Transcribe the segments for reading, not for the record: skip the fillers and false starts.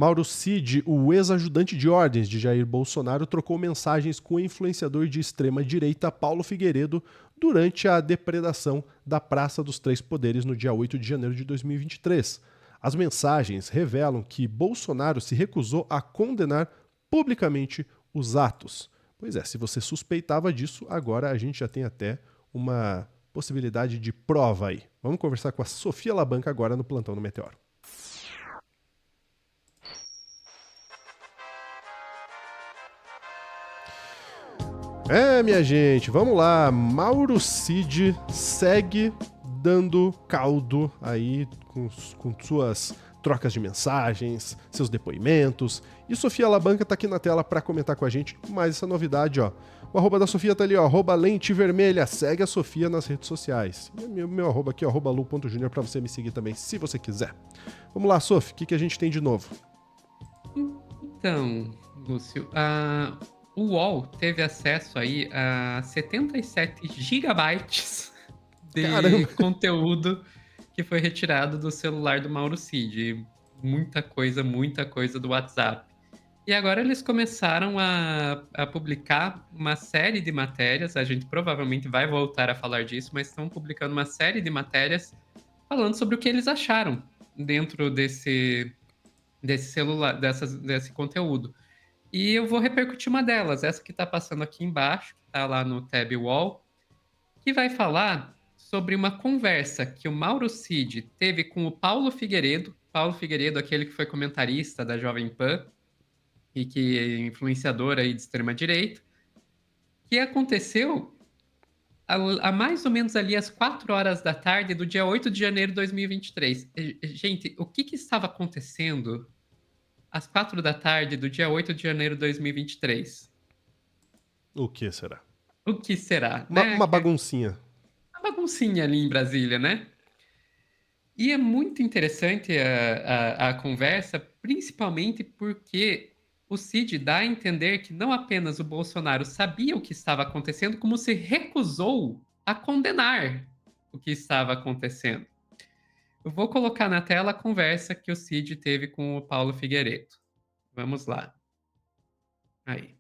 Mauro Cid, o ex-ajudante de ordens de Jair Bolsonaro, trocou mensagens com o influenciador de extrema-direita Paulo Figueiredo durante a depredação da Praça dos Três Poderes no dia 8 de janeiro de 2023. As mensagens revelam que Bolsonaro se recusou a condenar publicamente os atos. Pois é, se você suspeitava disso, agora a gente já tem até uma possibilidade de prova aí. Vamos conversar com a Sofia Labanca agora no Plantão do Meteoro. Minha gente, vamos lá. Mauro Cid segue dando caldo aí com suas trocas de mensagens, seus depoimentos. E Sofia Labanca tá aqui na tela para comentar com a gente mais essa novidade, ó. O arroba da Sofia tá ali, ó, arroba lente vermelha. Segue a Sofia nas redes sociais. E meu arroba aqui, arroba lu.junior, pra você me seguir também, se você quiser. Vamos lá, Sof, o que a gente tem de novo? Então, Lúcio, o UOL teve acesso aí a 77 gigabytes de Caramba! conteúdo que foi retirado do celular do Mauro Cid. Muita coisa do WhatsApp. E agora eles começaram a publicar uma série de matérias. A gente provavelmente vai voltar a falar disso, mas estão publicando uma série de matérias falando sobre o que eles acharam dentro desse celular, desse conteúdo. E eu vou repercutir uma delas, essa que está passando aqui embaixo, que está lá no tab Wall, que vai falar sobre uma conversa que o Mauro Cid teve com o Paulo Figueiredo. Paulo Figueiredo, aquele que foi comentarista da Jovem Pan e que é influenciador aí de extrema-direita, que aconteceu a mais ou menos ali às 4 horas da tarde do dia 8 de janeiro de 2023. Gente, o que estava acontecendo às 4 da tarde do dia 8 de janeiro de 2023? O que será? O que será, Uma né? Que é baguncinha. uma baguncinha ali em Brasília, né? E é muito interessante a conversa, principalmente porque o Cid dá a entender que não apenas o Bolsonaro sabia o que estava acontecendo, como se recusou a condenar o que estava acontecendo. Eu vou colocar na tela a conversa que o Cid teve com o Paulo Figueiredo. Vamos lá. Aí.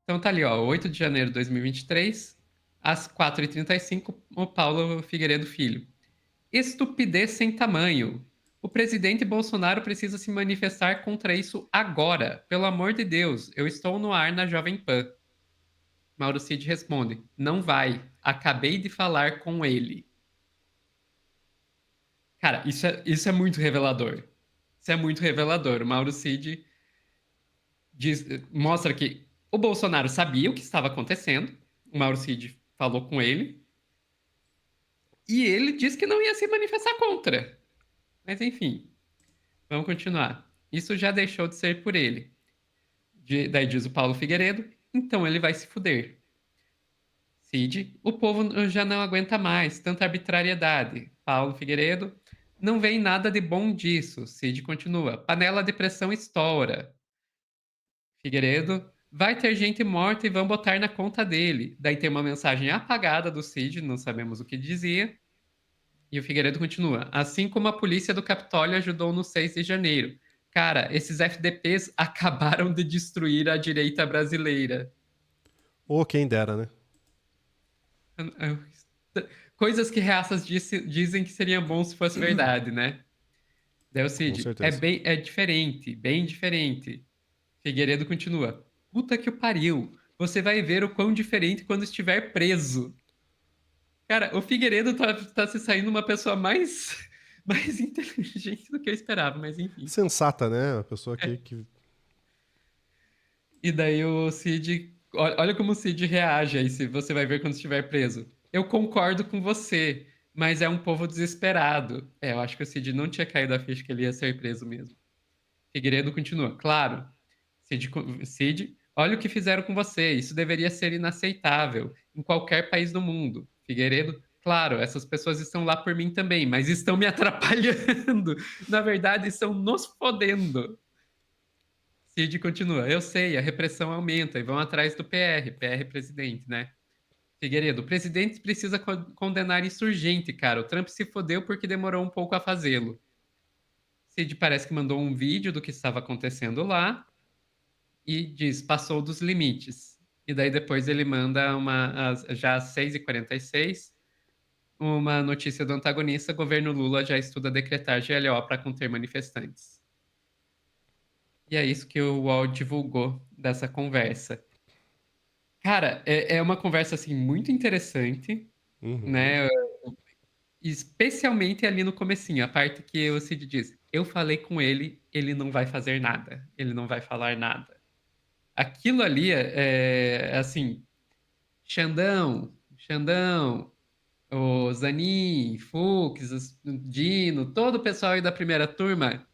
Então tá ali, ó, 8 de janeiro de 2023, às 4h35, o Paulo Figueiredo Filho. Estupidez sem tamanho. O presidente Bolsonaro precisa se manifestar contra isso agora. Pelo amor de Deus, eu estou no ar na Jovem Pan. Mauro Cid responde: não vai. Acabei de falar com ele. Cara, isso é muito revelador. Isso é muito revelador. O Mauro Cid mostra que o Bolsonaro sabia o que estava acontecendo. O Mauro Cid falou com ele. E ele disse que não ia se manifestar contra. Mas enfim, vamos continuar. Isso já deixou de ser por ele. Daí diz o Paulo Figueiredo, então ele vai se fuder. Cid, o povo já não aguenta mais tanta arbitrariedade. Paulo Figueiredo, não vem nada de bom disso. Cid continua, panela de pressão estoura. Figueiredo, vai ter gente morta e vão botar na conta dele. Daí tem uma mensagem apagada do Cid, não sabemos o que dizia. E o Figueiredo continua. Assim como a polícia do Capitólio ajudou no 6 de janeiro. Cara, esses FDPs acabaram de destruir a direita brasileira. Ou quem dera, né? Coisas que reaças dizem que seriam bom se fosse verdade, né? Daí o Com Cid, certeza. é diferente, bem diferente. Figueiredo continua. Puta que o pariu. Você vai ver o quão diferente quando estiver preso. Cara, o Figueiredo tá se saindo uma pessoa mais inteligente do que eu esperava, mas enfim. Sensata, né? Uma pessoa que... E daí o Cid. Olha como o Cid reage aí, se você vai ver quando estiver preso. Eu concordo com você, mas é um povo desesperado. É, eu acho que o Cid não tinha caído a ficha que ele ia ser preso mesmo. Figueiredo continua. Claro, Cid, olha o que fizeram com você. Isso deveria ser inaceitável em qualquer país do mundo. Figueiredo, claro, essas pessoas estão lá por mim também, mas estão me atrapalhando. Na verdade, estão nos fodendo. Cid continua. Eu sei, a repressão aumenta e vão atrás do PR presidente, né? Figueiredo, o presidente precisa condenar isso urgente, cara. O Trump se fodeu porque demorou um pouco a fazê-lo. Cid parece que mandou um vídeo do que estava acontecendo lá e diz: "Passou dos limites". E daí depois ele manda já às 6h46, uma notícia do antagonista: "Governo Lula já estuda decretar GLO para conter manifestantes". E é isso que o UOL divulgou dessa conversa. Cara, é uma conversa, assim, muito interessante, Uhum. né, especialmente ali no comecinho, a parte que o Cid diz: "Eu falei com ele, ele não vai fazer nada, ele não vai falar nada". Aquilo ali assim, Xandão, o Zanin, Fux, Dino, todo o pessoal aí da primeira turma,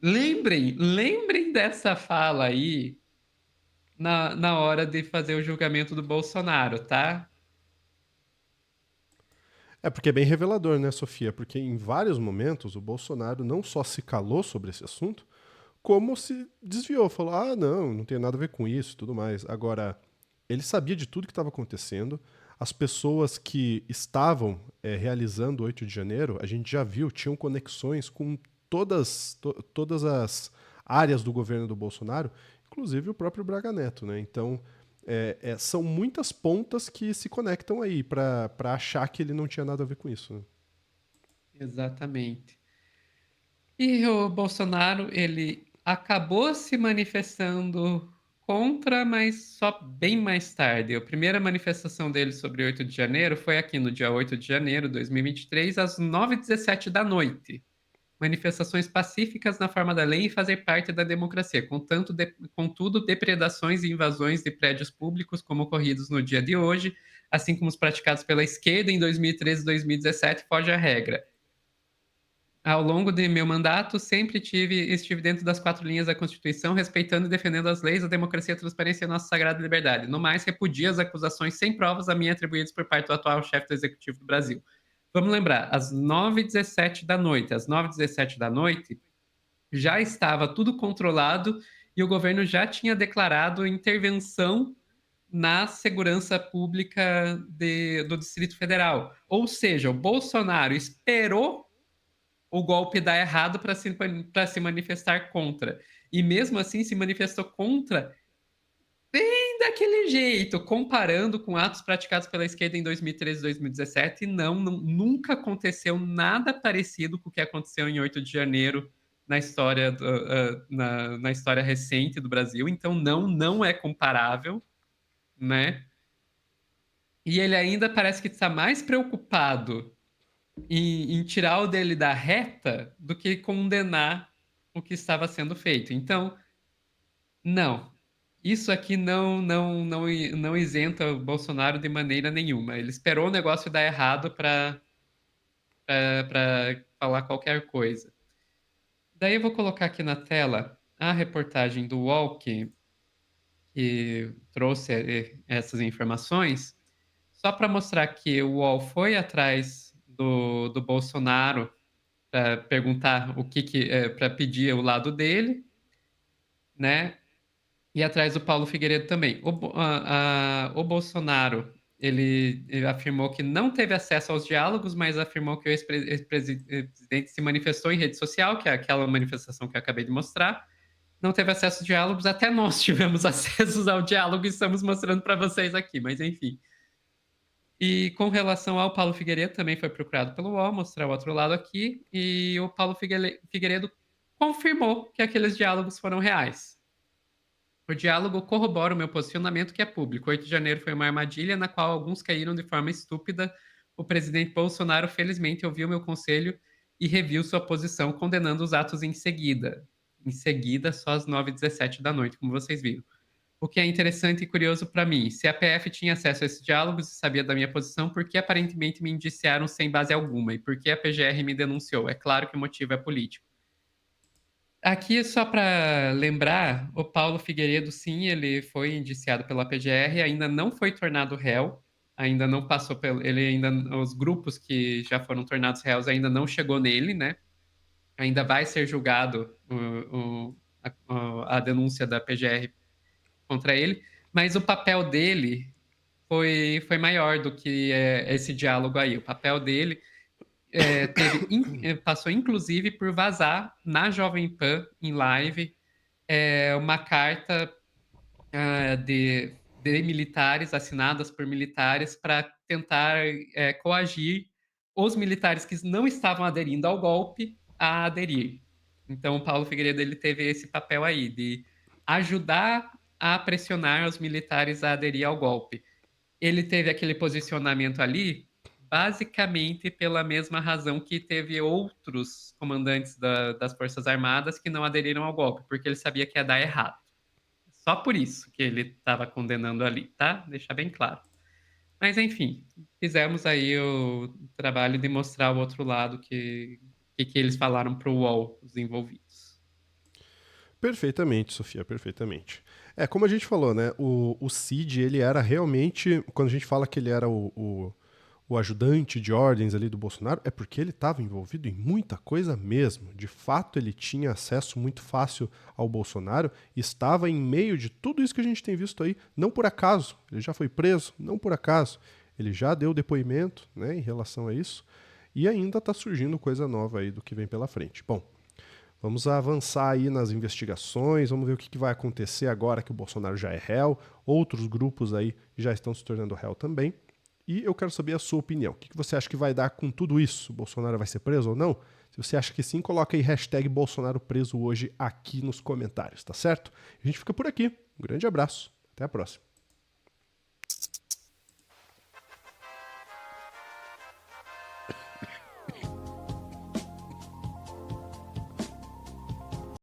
lembrem dessa fala aí na hora de fazer o julgamento do Bolsonaro, tá? É porque é bem revelador, né, Sofia? Porque em vários momentos o Bolsonaro não só se calou sobre esse assunto, como se desviou, falou: ah, não, não tem nada a ver com isso e tudo mais. Agora, ele sabia de tudo que estava acontecendo. As pessoas que estavam realizando o 8 de janeiro, a gente já viu, tinham conexões com todas as áreas do governo do Bolsonaro, inclusive o próprio Braga Neto, né? Então, são muitas pontas que se conectam aí para achar que ele não tinha nada a ver com isso. Né? Exatamente. E o Bolsonaro, ele acabou se manifestando contra, mas só bem mais tarde. A primeira manifestação dele sobre 8 de janeiro foi aqui no dia 8 de janeiro de 2023, às 9h17 da noite. Manifestações pacíficas na forma da lei e fazer parte da democracia, contudo, depredações e invasões de prédios públicos, como ocorridos no dia de hoje, assim como os praticados pela esquerda em 2013 e 2017, foge à regra. Ao longo de meu mandato, sempre estive dentro das 4 linhas da Constituição, respeitando e defendendo as leis, a democracia, a transparência e a nossa sagrada liberdade. No mais, repudio as acusações sem provas a mim atribuídas por parte do atual chefe do Executivo do Brasil. Vamos lembrar, às 9h17 da noite. Às 9h17 da noite, já estava tudo controlado e o governo já tinha declarado intervenção na segurança pública do Distrito Federal. Ou seja, o Bolsonaro esperou o golpe dar errado para se manifestar contra. E mesmo assim se manifestou contra bem daquele jeito, comparando com atos praticados pela esquerda em 2013 e 2017, nunca aconteceu nada parecido com o que aconteceu em 8 de janeiro na história, na história recente do Brasil, então não é comparável, né? E ele ainda parece que está mais preocupado em tirar o dele da reta do que condenar o que estava sendo feito. Então, não. Isso aqui não isenta o Bolsonaro de maneira nenhuma. Ele esperou o negócio dar errado para falar qualquer coisa. Daí eu vou colocar aqui na tela a reportagem do UOL que trouxe essas informações, só para mostrar que o UOL foi atrás do Bolsonaro para perguntar para pedir o lado dele, né? E atrás do Paulo Figueiredo também. O Bolsonaro, ele afirmou que não teve acesso aos diálogos, mas afirmou que o ex-presidente se manifestou em rede social, que é aquela manifestação que eu acabei de mostrar. Não teve acesso aos diálogos, até nós tivemos acesso ao diálogo e estamos mostrando para vocês aqui, mas enfim. E com relação ao Paulo Figueiredo, também foi procurado pelo UOL, mostrar o outro lado aqui, e o Paulo Figueiredo confirmou que aqueles diálogos foram reais. O diálogo corrobora o meu posicionamento, que é público. 8 de janeiro foi uma armadilha na qual alguns caíram de forma estúpida. O presidente Bolsonaro, felizmente, ouviu meu conselho e reviu sua posição, condenando os atos em seguida. Em seguida, só às 9h17 da noite, como vocês viram. O que é interessante e curioso para mim, se a PF tinha acesso a esses diálogos e sabia da minha posição, por que aparentemente me indiciaram sem base alguma? E por que a PGR me denunciou? É claro que o motivo é político. Aqui, só para lembrar, o Paulo Figueiredo, sim, ele foi indiciado pela PGR, ainda não foi tornado réu, ainda não passou pelo. Ele ainda. Os grupos que já foram tornados réus ainda não chegou nele, né? Ainda vai ser julgado a denúncia da PGR contra ele, mas o papel dele foi maior do que esse diálogo aí. O papel dele passou inclusive por vazar na Jovem Pan, em live, uma carta de militares, assinadas por militares, para tentar coagir os militares que não estavam aderindo ao golpe a aderir. Então, o Paulo Figueiredo ele teve esse papel aí, de ajudar a pressionar os militares a aderir ao golpe. Ele teve aquele posicionamento ali, basicamente pela mesma razão que teve outros comandantes das Forças Armadas que não aderiram ao golpe, porque ele sabia que ia dar errado. Só por isso que ele estava condenando ali, tá? Deixar bem claro. Mas enfim, fizemos aí o trabalho de mostrar o outro lado que eles falaram para o UOL, os envolvidos. Perfeitamente, Sofia, perfeitamente. Como a gente falou, né? O Cid, ele era realmente. Quando a gente fala que ele era o ajudante de ordens ali do Bolsonaro, é porque ele estava envolvido em muita coisa mesmo. De fato, ele tinha acesso muito fácil ao Bolsonaro, estava em meio de tudo isso que a gente tem visto aí, não por acaso. Ele já foi preso, não por acaso. Ele já deu depoimento, né, em relação a isso, e ainda está surgindo coisa nova aí do que vem pela frente. Bom, vamos avançar aí nas investigações, vamos ver o que vai acontecer agora que o Bolsonaro já é réu, outros grupos aí já estão se tornando réu também. E eu quero saber a sua opinião. O que você acha que vai dar com tudo isso? O Bolsonaro vai ser preso ou não? Se você acha que sim, coloca aí hashtag Bolsonaro preso hoje aqui nos comentários, tá certo? A gente fica por aqui. Um grande abraço. Até a próxima.